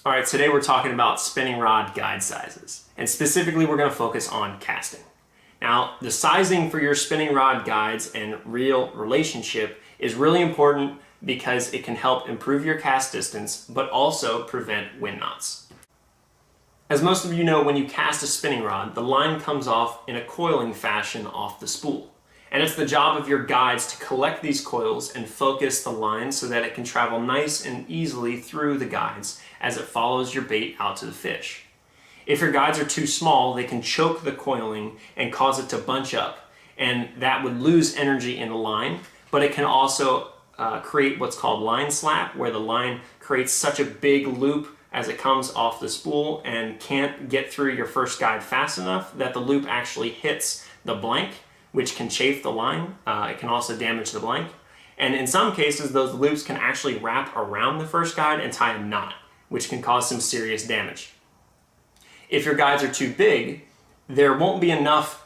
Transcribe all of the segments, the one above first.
All right, today we're talking about spinning rod guide sizes, and specifically we're going to focus on casting. Now, the sizing for your spinning rod guides and reel relationship is really important because it can help improve your cast distance, but also prevent wind knots. As most of you know, when you cast a spinning rod, the line comes off in a coiling fashion off the spool. And it's the job of your guides to collect these coils and focus the line so that it can travel nice and easily through the guides as it follows your bait out to the fish. If your guides are too small, they can choke the coiling and cause it to bunch up, and that would lose energy in the line, but it can also create what's called line slap, where the line creates such a big loop as it comes off the spool and can't get through your first guide fast enough that the loop actually hits the blank, which can chafe the line. It can also damage the blank. And in some cases, those loops can actually wrap around the first guide and tie a knot, which can cause some serious damage. If your guides are too big, there won't be enough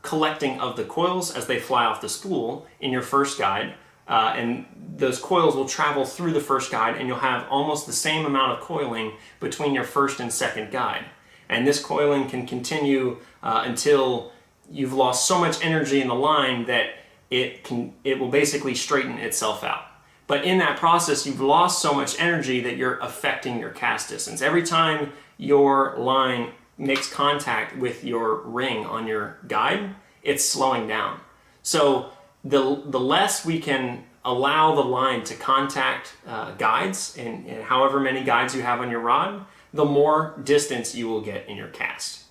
collecting of the coils as they fly off the spool in your first guide, and those coils will travel through the first guide, and you'll have almost the same amount of coiling between your first and second guide. And this coiling can continue until you've lost so much energy in the line that it will basically straighten itself out. But in that process, you've lost so much energy that you're affecting your cast distance. Every time your line makes contact with your ring on your guide, it's slowing down. So the less we can allow the line to contact guides, and however many guides you have on your rod, the more distance you will get in your cast.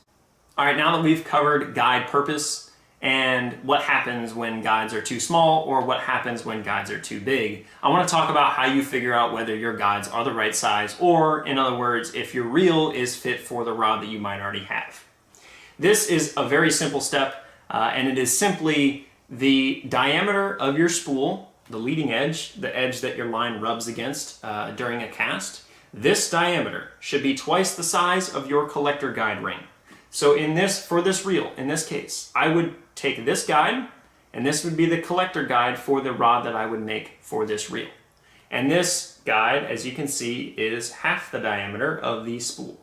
All right, now that we've covered guide purpose and what happens when guides are too small or what happens when guides are too big, I want to talk about how you figure out whether your guides are the right size, or in other words, if your reel is fit for the rod that you might already have. This is a very simple step, and it is simply the diameter of your spool, the leading edge, the edge that your line rubs against during a cast. This diameter should be twice the size of your collector guide ring. So for this reel, in this case, I would take this guide, and this would be the collector guide for the rod that I would make for this reel. And this guide, as you can see, is half the diameter of the spool.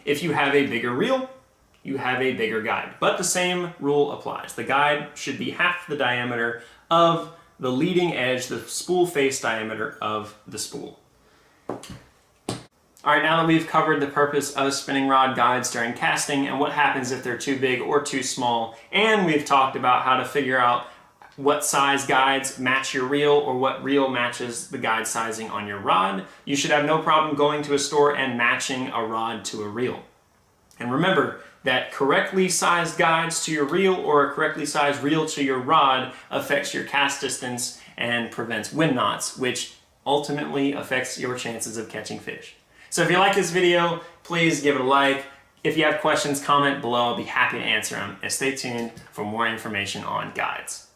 If you have a bigger reel, you have a bigger guide, but the same rule applies. The guide should be half the diameter of the leading edge, the spool face diameter of the spool. All right, now that we've covered the purpose of spinning rod guides during casting and what happens if they're too big or too small, and we've talked about how to figure out what size guides match your reel or what reel matches the guide sizing on your rod, you should have no problem going to a store and matching a rod to a reel. And remember that correctly sized guides to your reel or a correctly sized reel to your rod affects your cast distance and prevents wind knots, which ultimately affects your chances of catching fish. So if you like this video, please give it a like. If you have questions, comment below. I'll be happy to answer them. And stay tuned for more information on guides.